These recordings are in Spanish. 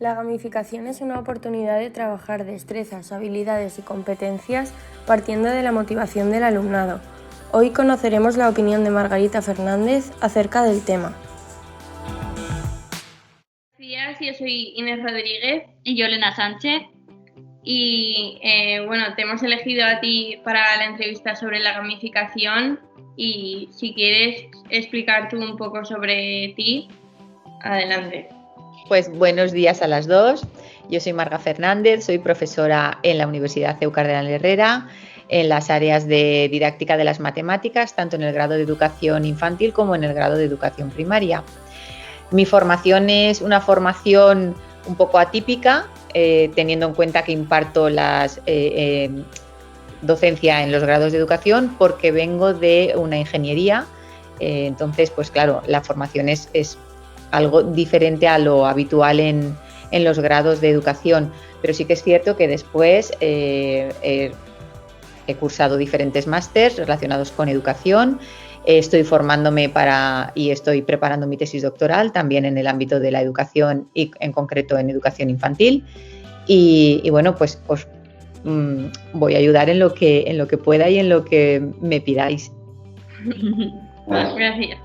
La gamificación es una oportunidad de trabajar destrezas, habilidades y competencias partiendo de la motivación del alumnado. Hoy conoceremos la opinión de Margarita Fernández acerca del tema. Buenos días, yo soy Inés Rodríguez y yo Elena Sánchez. Y te hemos elegido a ti para la entrevista sobre la gamificación y si quieres explicar tú un poco sobre ti, adelante. Pues buenos días a las dos. Yo soy Marga Fernández, soy profesora en la Universidad CEU Cardenal Herrera en las áreas de didáctica de las matemáticas, tanto en el grado de educación infantil como en el grado de educación primaria. Mi formación es una formación un poco atípica, teniendo en cuenta que imparto docencia en los grados de educación porque vengo de una ingeniería, entonces pues claro, la formación es algo diferente a lo habitual en los grados de educación, pero sí que es cierto que después he cursado diferentes másters relacionados con educación, estoy formándome y estoy preparando mi tesis doctoral también en el ámbito de la educación y en concreto en educación infantil y bueno, pues os voy a ayudar en lo que pueda y en lo que me pidáis. Gracias.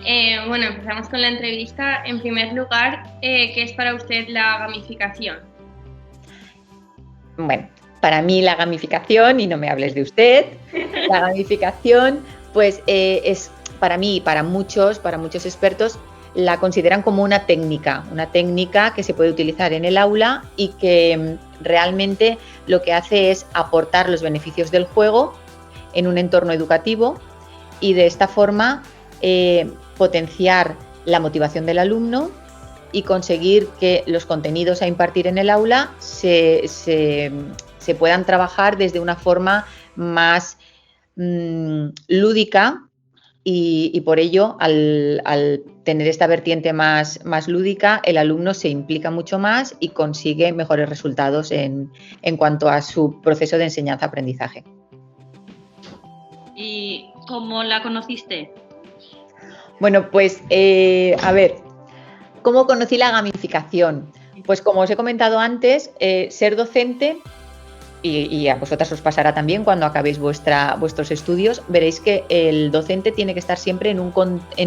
Empezamos con la entrevista. En primer lugar, ¿qué es para usted la gamificación? Bueno, para mí la gamificación, y no me hables de usted, la gamificación pues es para mí y para muchos expertos la consideran como una técnica que se puede utilizar en el aula y que realmente lo que hace es aportar los beneficios del juego en un entorno educativo y de esta forma potenciar la motivación del alumno y conseguir que los contenidos a impartir en el aula se puedan trabajar desde una forma más lúdica y por ello al tener esta vertiente más lúdica el alumno se implica mucho más y consigue mejores resultados en cuanto a su proceso de enseñanza-aprendizaje. ¿Y cómo la conociste? Bueno, pues a ver, ¿cómo conocí la gamificación? Pues como os he comentado antes, ser docente, y a vosotras os pasará también cuando acabéis vuestros estudios, veréis que el docente tiene que estar siempre en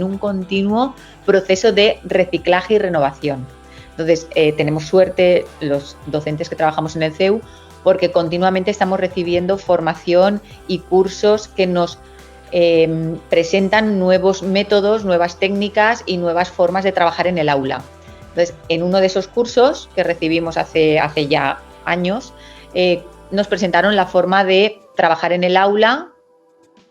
un continuo proceso de reciclaje y renovación. Entonces, tenemos suerte los docentes que trabajamos en el CEU porque continuamente estamos recibiendo formación y cursos que nos presentan nuevos métodos, nuevas técnicas y nuevas formas de trabajar en el aula. Entonces, en uno de esos cursos que recibimos hace ya años, nos presentaron la forma de trabajar en el aula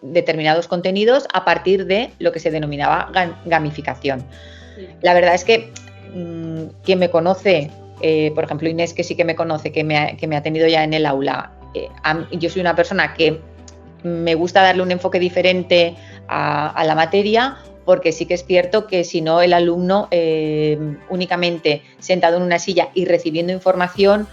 determinados contenidos a partir de lo que se denominaba gamificación. Sí. La verdad es que quien me conoce, por ejemplo Inés, que sí que me conoce, que me ha tenido ya en el aula, yo soy una persona que me gusta darle un enfoque diferente a la materia, porque sí que es cierto que si no el alumno únicamente sentado en una silla y recibiendo información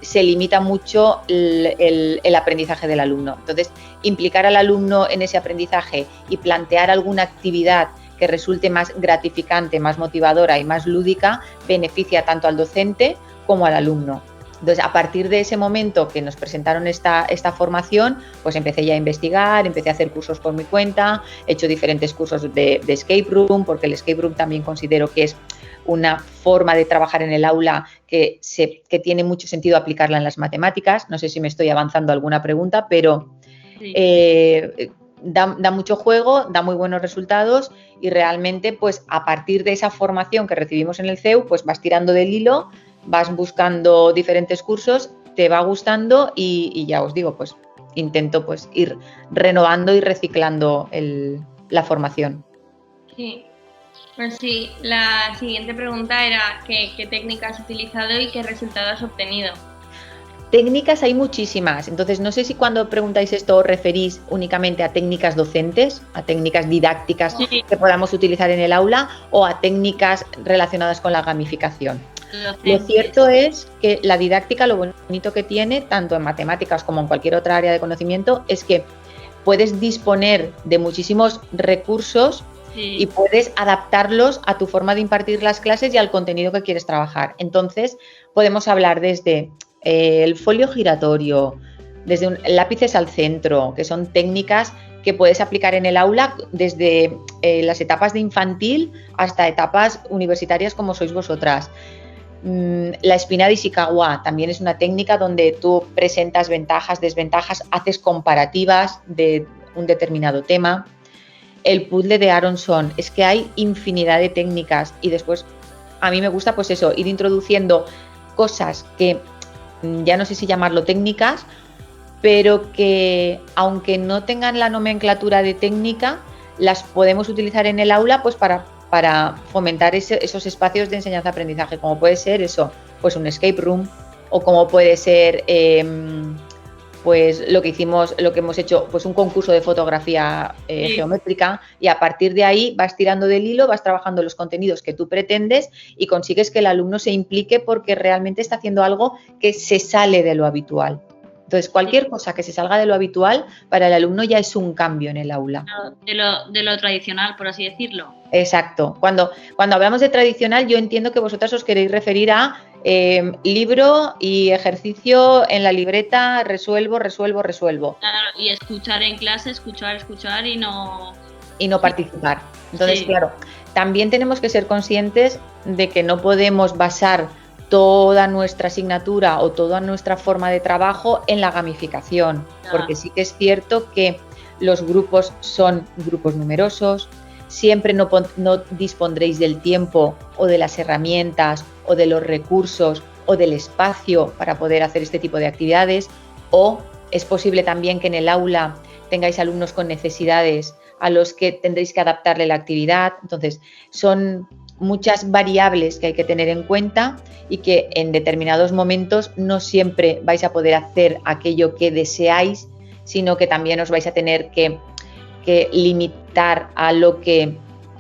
se limita mucho el aprendizaje del alumno. Entonces, implicar al alumno en ese aprendizaje y plantear alguna actividad que resulte más gratificante, más motivadora y más lúdica, beneficia tanto al docente como al alumno. Entonces, a partir de ese momento que nos presentaron esta formación, pues empecé ya a investigar, empecé a hacer cursos por mi cuenta, he hecho diferentes cursos de escape room, porque el escape room también considero que es una forma de trabajar en el aula que tiene mucho sentido aplicarla en las matemáticas. No sé si me estoy avanzando a alguna pregunta, pero sí. Da mucho juego, da muy buenos resultados y realmente pues a partir de esa formación que recibimos en el CEU, pues vas tirando del hilo, vas buscando diferentes cursos, te va gustando y ya os digo, pues intento pues ir renovando y reciclando la formación. Sí, pues sí, la siguiente pregunta era ¿qué técnica has utilizado y qué resultado has obtenido? Técnicas hay muchísimas, entonces no sé si cuando preguntáis esto os referís únicamente a técnicas docentes, a técnicas didácticas sí, que podamos utilizar en el aula o a técnicas relacionadas con la gamificación. Lo cierto es que la didáctica, lo bonito que tiene, tanto en matemáticas como en cualquier otra área de conocimiento, es que puedes disponer de muchísimos recursos Sí. y puedes adaptarlos a tu forma de impartir las clases y al contenido que quieres trabajar. Entonces, podemos hablar desde el folio giratorio, desde lápices al centro, que son técnicas que puedes aplicar en el aula desde las etapas de infantil hasta etapas universitarias como sois vosotras. La espina de Ishikawa también es una técnica donde tú presentas ventajas, desventajas, haces comparativas de un determinado tema. El puzzle de Aronson, es que hay infinidad de técnicas y después a mí me gusta pues eso, ir introduciendo cosas que ya no sé si llamarlo técnicas, pero que aunque no tengan la nomenclatura de técnica, las podemos utilizar en el aula pues para fomentar esos espacios de enseñanza-aprendizaje, como puede ser eso, pues un escape room, o como puede ser pues lo que hemos hecho, pues un concurso de fotografía geométrica, y a partir de ahí vas tirando del hilo, vas trabajando los contenidos que tú pretendes y consigues que el alumno se implique porque realmente está haciendo algo que se sale de lo habitual. Entonces, cualquier cosa que se salga de lo habitual para el alumno ya es un cambio en el aula. De lo tradicional, por así decirlo. Exacto. Cuando hablamos de tradicional, yo entiendo que vosotras os queréis referir a libro y ejercicio en la libreta, resuelvo. Claro, y escuchar en clase, escuchar y no participar. Entonces, sí. Claro, también tenemos que ser conscientes de que no podemos basar toda nuestra asignatura o toda nuestra forma de trabajo en la gamificación, porque sí que es cierto que los grupos son grupos numerosos, siempre no dispondréis del tiempo o de las herramientas o de los recursos o del espacio para poder hacer este tipo de actividades, o es posible también que en el aula tengáis alumnos con necesidades a los que tendréis que adaptarle la actividad. Entonces, son muchas variables que hay que tener en cuenta y que en determinados momentos no siempre vais a poder hacer aquello que deseáis, sino que también os vais a tener que limitar a lo que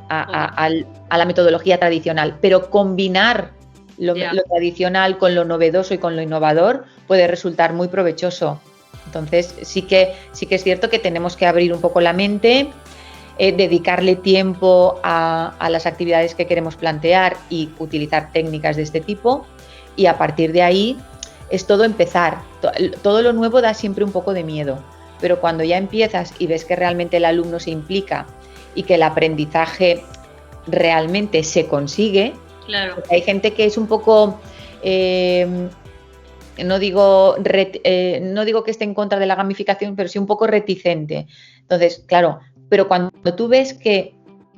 a la metodología tradicional, pero combinar lo tradicional con lo novedoso y con lo innovador puede resultar muy provechoso. Entonces sí que es cierto que tenemos que abrir un poco la mente, dedicarle tiempo a las actividades que queremos plantear y utilizar técnicas de este tipo, y a partir de ahí es todo empezar. Todo lo nuevo da siempre un poco de miedo, pero cuando ya empiezas y ves que realmente el alumno se implica y que el aprendizaje realmente se consigue, claro. Hay gente que es un poco, no digo que esté en contra de la gamificación, pero sí un poco reticente. Entonces, claro, pero cuando tú ves que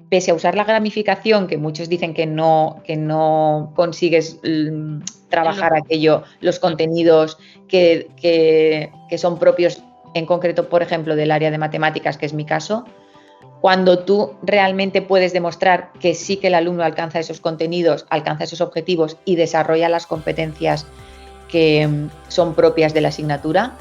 pese a usar la gamificación, que muchos dicen que no consigues trabajar los contenidos que son propios, en concreto, por ejemplo, del área de matemáticas, que es mi caso, cuando tú realmente puedes demostrar que sí que el alumno alcanza esos contenidos, alcanza esos objetivos y desarrolla las competencias que son propias de la asignatura,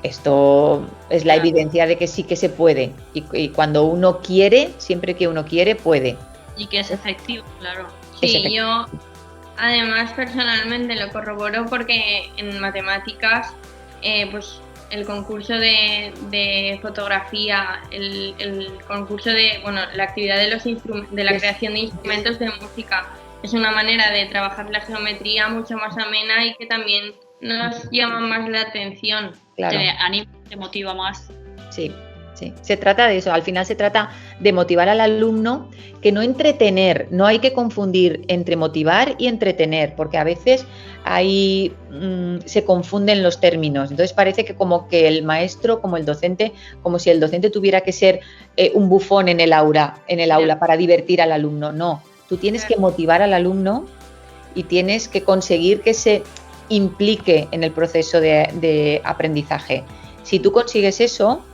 esto es la evidencia de que sí que se puede, y cuando uno quiere, siempre que uno quiere, puede. Y que es efectivo, claro. Sí, yo además personalmente lo corroboro porque en matemáticas, pues el concurso de fotografía, el concurso de, la actividad de la creación de instrumentos de música, es una manera de trabajar la geometría mucho más amena y que también nos llama más la atención. Claro. Te anima, te motiva más. Sí. Se trata de eso. Al final se trata de motivar al alumno, que no entretener. No hay que confundir entre motivar y entretener, porque a veces ahí se confunden los términos. Entonces parece que como que el maestro, como el docente, como si el docente tuviera que ser un bufón en el aula para divertir al alumno. No, tú tienes que motivar al alumno y tienes que conseguir que se implique en el proceso de aprendizaje. Si tú consigues eso,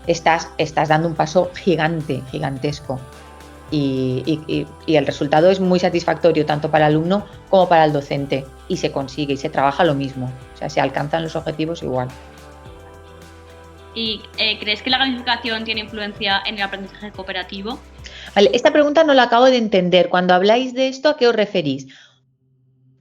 estás dando un paso gigantesco, y el resultado es muy satisfactorio tanto para el alumno como para el docente, y se consigue y se trabaja lo mismo, o sea, se alcanzan los objetivos igual. ¿Y crees que la gamificación tiene influencia en el aprendizaje cooperativo? Vale, esta pregunta no la acabo de entender. Cuando habláis de esto, ¿a qué os referís?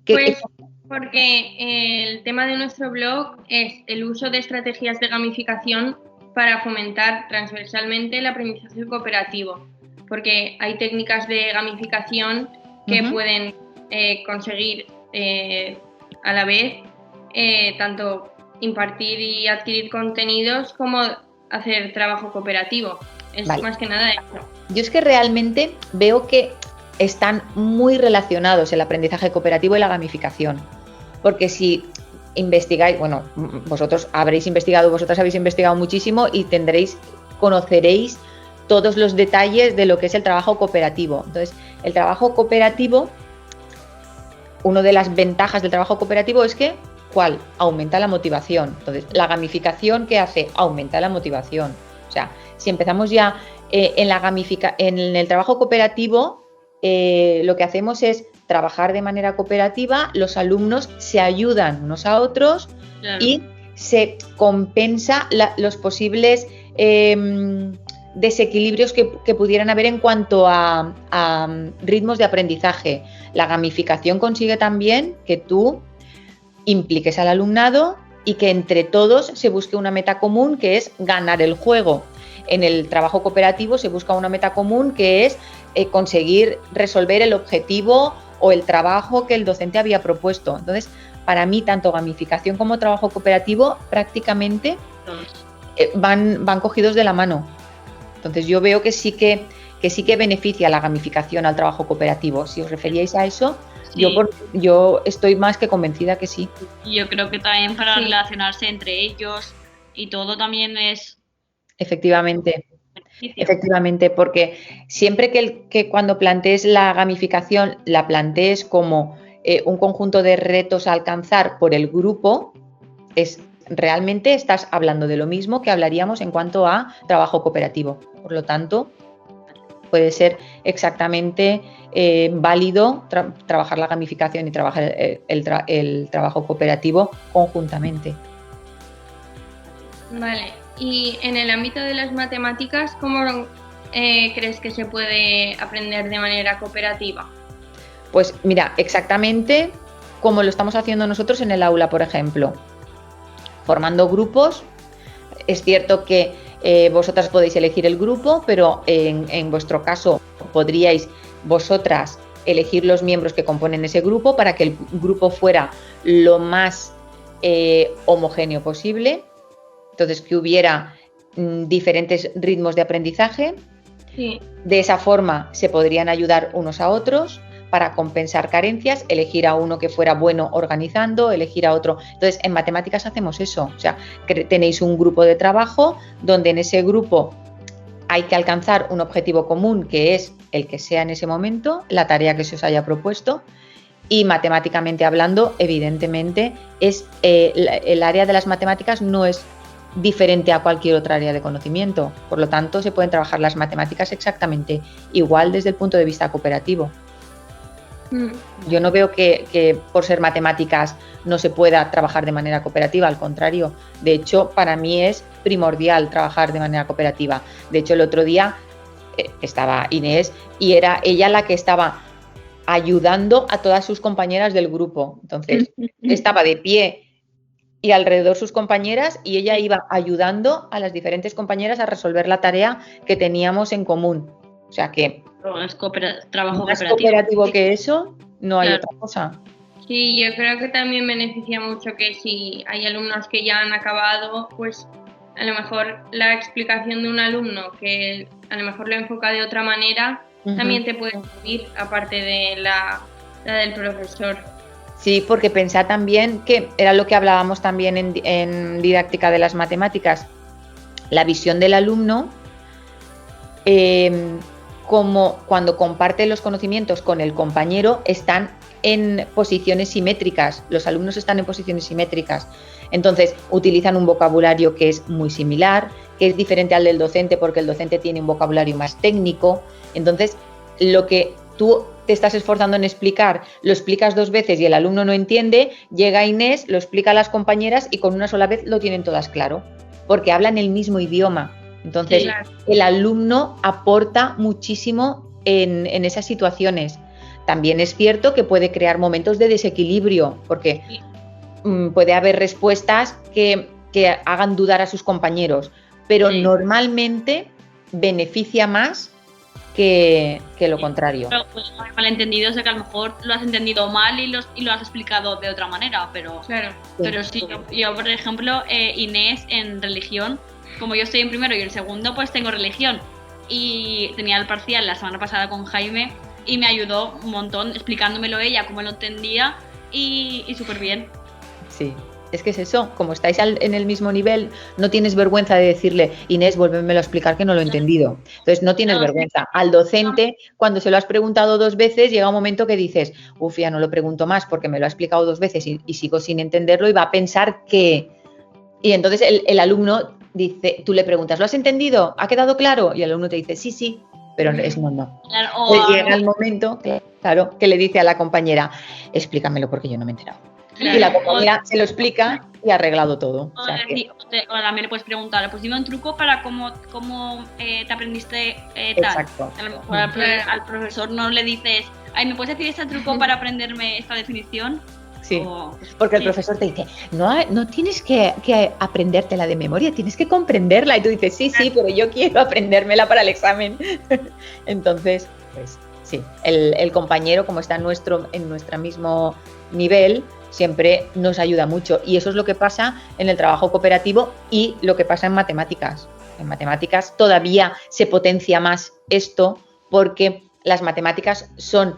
Pues porque el tema de nuestro blog es el uso de estrategias de gamificación para fomentar transversalmente el aprendizaje cooperativo, porque hay técnicas de gamificación que pueden conseguir a la vez tanto impartir y adquirir contenidos como hacer trabajo cooperativo. Es más que nada eso. Yo es que realmente veo que están muy relacionados el aprendizaje cooperativo y la gamificación, porque si investigáis, bueno, vosotras habéis investigado muchísimo y conoceréis todos los detalles de lo que es el trabajo cooperativo. Entonces, el trabajo cooperativo, una de las ventajas del trabajo cooperativo es que, ¿cuál? Aumenta la motivación. Entonces, la gamificación, ¿qué hace? Aumenta la motivación. O sea, si empezamos ya en el trabajo cooperativo, lo que hacemos es trabajar de manera cooperativa, los alumnos se ayudan unos a otros, claro, y se compensa los posibles desequilibrios que pudieran haber en cuanto a ritmos de aprendizaje. La gamificación consigue también que tú impliques al alumnado y que entre todos se busque una meta común, que es ganar el juego. En el trabajo cooperativo se busca una meta común, que es conseguir resolver el objetivo o el trabajo que el docente había propuesto. Entonces, para mí, tanto gamificación como trabajo cooperativo prácticamente van cogidos de la mano. Entonces, yo veo que sí que beneficia la gamificación al trabajo cooperativo. Si os referíais a eso, sí, yo estoy más que convencida que sí. Yo creo que también para relacionarse entre ellos y todo también es... Efectivamente, porque siempre que cuando plantees la gamificación la plantees como un conjunto de retos a alcanzar por el grupo, realmente estás hablando de lo mismo que hablaríamos en cuanto a trabajo cooperativo. Por lo tanto, puede ser exactamente válido trabajar la gamificación y trabajar el trabajo cooperativo conjuntamente. Vale. Y en el ámbito de las matemáticas, ¿cómo crees que se puede aprender de manera cooperativa? Pues mira, exactamente como lo estamos haciendo nosotros en el aula, por ejemplo, formando grupos. Es cierto que vosotras podéis elegir el grupo, pero en vuestro caso podríais vosotras elegir los miembros que componen ese grupo para que el grupo fuera lo más homogéneo posible. Entonces, que hubiera diferentes ritmos de aprendizaje. Sí. De esa forma se podrían ayudar unos a otros para compensar carencias, elegir a uno que fuera bueno organizando, elegir a otro. Entonces, en matemáticas hacemos eso. O sea, que tenéis un grupo de trabajo donde en ese grupo hay que alcanzar un objetivo común, que es el que sea en ese momento, la tarea que se os haya propuesto. Y matemáticamente hablando, evidentemente, el área de las matemáticas no es diferente a cualquier otra área de conocimiento. Por lo tanto, se pueden trabajar las matemáticas exactamente igual desde el punto de vista cooperativo. Yo no veo que por ser matemáticas no se pueda trabajar de manera cooperativa, al contrario. De hecho, para mí es primordial trabajar de manera cooperativa. De hecho, el otro día estaba Inés y era ella la que estaba ayudando a todas sus compañeras del grupo. Entonces, estaba de pie y alrededor sus compañeras, y ella iba ayudando a las diferentes compañeras a resolver la tarea que teníamos en común. O sea que trabajo más cooperativo que eso, no hay otra cosa. Sí, yo creo que también beneficia mucho que si hay alumnos que ya han acabado, pues a lo mejor la explicación de un alumno que a lo mejor lo enfoca de otra manera, también te puede servir, aparte de la del profesor. Sí, porque pensá también que era lo que hablábamos también en didáctica de las matemáticas, la visión del alumno, como cuando comparte los conocimientos con el compañero, están en posiciones simétricas, los alumnos están en posiciones simétricas, entonces utilizan un vocabulario que es muy similar, que es diferente al del docente porque el docente tiene un vocabulario más técnico. Entonces, lo que tú te estás esforzando en explicar, lo explicas dos veces y el alumno no entiende, llega Inés, lo explica a las compañeras y con una sola vez lo tienen todas claro, porque hablan el mismo idioma. Entonces, sí, claro, el alumno aporta muchísimo en esas situaciones. También es cierto que puede crear momentos de desequilibrio, porque puede haber respuestas que hagan dudar a sus compañeros. pero Sí. normalmente beneficia más que lo contrario. Pero pues, no hay malentendidos de que a lo mejor lo has entendido mal y lo has explicado de otra manera, pero Claro. Pero sí, yo, por ejemplo, Inés en religión, como yo estoy en primero y en segundo, pues tengo religión. Y tenía el parcial la semana pasada con Jaime y me ayudó un montón explicándomelo ella, cómo lo entendía y súper bien. Sí, es que es eso, como estáis en el mismo nivel, no tienes vergüenza de decirle, Inés, vuélvemelo a explicar que no lo he entendido. Entonces no tienes No, vergüenza. Al docente, cuando se lo has preguntado 2 veces, llega un momento que dices, uf, ya no lo pregunto más porque me lo ha explicado 2 veces y sigo sin entenderlo y va a pensar que... Y entonces el alumno dice, tú le preguntas, ¿lo has entendido? ¿Ha quedado claro? Y el alumno te dice, sí, pero es no. Claro, Entonces llega el momento, claro, que le dice a la compañera, explícamelo porque yo no me he enterado. claro, Y la compañera se lo explica y ha arreglado todo. O o sea que, también le puedes preguntar, pues dime un truco para cómo te aprendiste tal. exacto. A lo mejor al profesor no le dices, ay, ¿me puedes decir este truco para aprenderme esta definición? Sí, O, porque el sí. profesor te dice, no tienes que aprendértela de memoria, tienes que comprenderla. Y tú dices, sí, pero yo quiero aprendérmela para el examen. Entonces, pues sí, el compañero, como está en nuestro mismo nivel, siempre nos ayuda mucho. Y eso es lo que pasa en el trabajo cooperativo y lo que pasa en matemáticas. En matemáticas todavía se potencia más esto porque las matemáticas son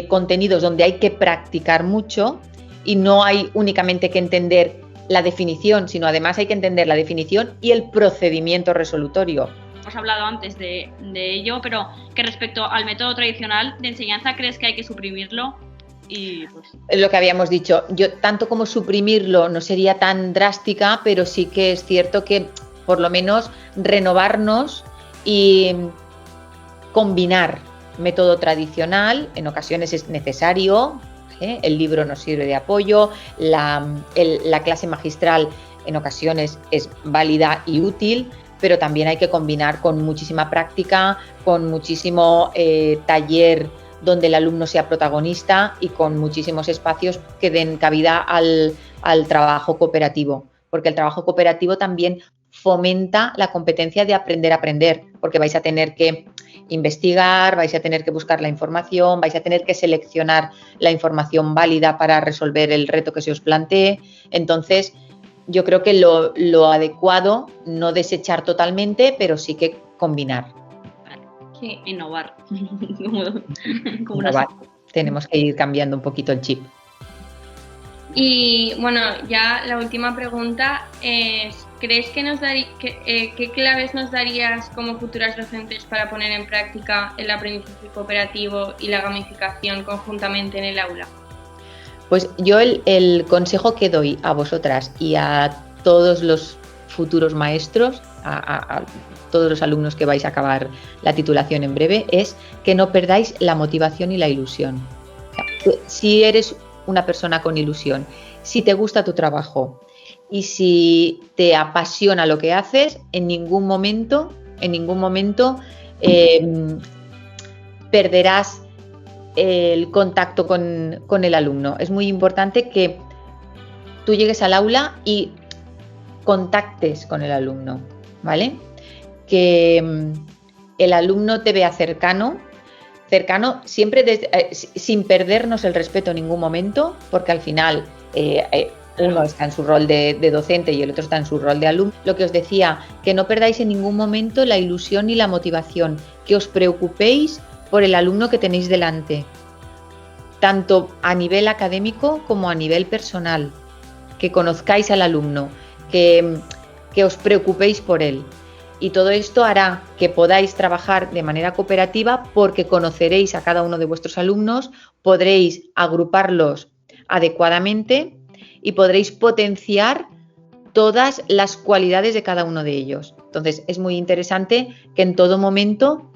contenidos donde hay que practicar mucho y no hay únicamente que entender la definición, sino además hay que entender la definición y el procedimiento resolutorio. Hemos hablado antes de ello, pero que respecto al método tradicional de enseñanza, ¿crees que hay que suprimirlo? Y pues... Lo que habíamos dicho, yo tanto como suprimirlo no sería tan drástica, pero sí que es cierto que por lo menos renovarnos y combinar método tradicional, en ocasiones es necesario, el libro nos sirve de apoyo, la clase magistral en ocasiones es válida y útil, pero también hay que combinar con muchísima práctica, con muchísimo taller donde el alumno sea protagonista y con muchísimos espacios que den cabida al trabajo cooperativo, porque el trabajo cooperativo también fomenta la competencia de aprender a aprender, porque vais a tener que investigar, vais a tener que buscar la información, vais a tener que seleccionar la información válida para resolver el reto que se os plantee. Entonces, yo creo que lo adecuado, no desechar totalmente, pero sí que combinar. Sí, innovar. Innovar. Tenemos que ir cambiando un poquito el chip. Y bueno, ya la última pregunta es, ¿crees que qué claves nos darías como futuras docentes para poner en práctica el aprendizaje cooperativo y la gamificación conjuntamente en el aula? Pues yo el consejo que doy a vosotras y a todos los futuros maestros, a todos los alumnos que vais a acabar la titulación en breve, es que no perdáis la motivación y la ilusión. O sea, si eres una persona con ilusión, si te gusta tu trabajo y si te apasiona lo que haces, en ningún momento perderás el contacto con el alumno. Es muy importante que tú llegues al aula y contactes con el alumno, ¿vale? Que el alumno te vea cercano siempre sin perdernos el respeto en ningún momento, porque al final uno está en su rol de docente y el otro está en su rol de alumno. Lo que os decía, que no perdáis en ningún momento la ilusión y la motivación, que os preocupéis por el alumno que tenéis delante, tanto a nivel académico como a nivel personal, que conozcáis al alumno, que os preocupéis por él. Y todo esto hará que podáis trabajar de manera cooperativa porque conoceréis a cada uno de vuestros alumnos, podréis agruparlos adecuadamente y podréis potenciar todas las cualidades de cada uno de ellos. Entonces, es muy interesante que en todo momento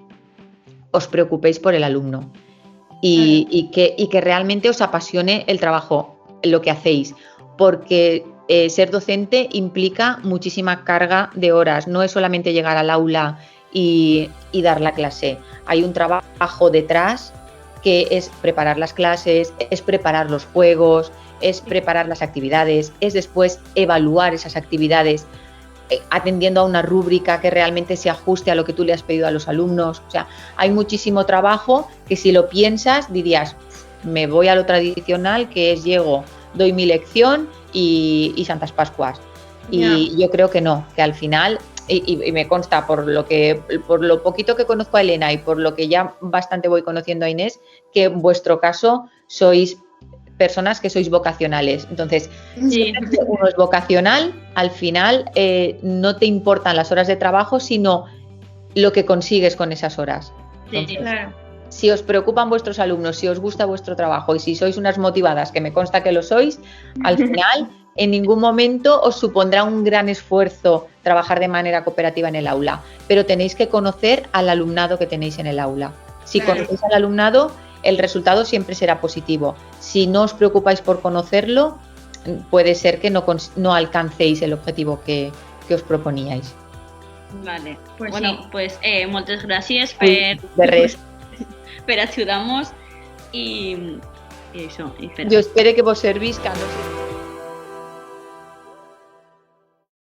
os preocupéis por el alumno y que realmente os apasione el trabajo, lo que hacéis, porque ser docente implica muchísima carga de horas, no es solamente llegar al aula y dar la clase, hay un trabajo detrás que es preparar las clases, es preparar los juegos, es preparar las actividades, es después evaluar esas actividades atendiendo a una rúbrica que realmente se ajuste a lo que tú le has pedido a los alumnos. O sea, hay muchísimo trabajo que si lo piensas dirías, me voy a lo tradicional, que es llego, doy mi lección y Santas Pascuas. Y yo creo que no, que al final, y me consta por lo poquito que conozco a Elena y por lo que ya bastante voy conociendo a Inés, que en vuestro caso sois personas que sois vocacionales. Entonces, si uno es vocacional, al final no te importan las horas de trabajo, sino lo que consigues con esas horas. Entonces, claro. Si os preocupan vuestros alumnos, si os gusta vuestro trabajo y si sois unas motivadas, que me consta que lo sois, al final en ningún momento os supondrá un gran esfuerzo trabajar de manera cooperativa en el aula, pero tenéis que conocer al alumnado que tenéis en el aula. Si conocéis al alumnado, el resultado siempre será positivo. Si no os preocupáis por conocerlo, puede ser que no alcancéis el objetivo que os proponíais. Vale, pues bueno, sí. pues moltes gràcies De res. per ajudar-nos i això. Jo espero que vos servisca, no sé.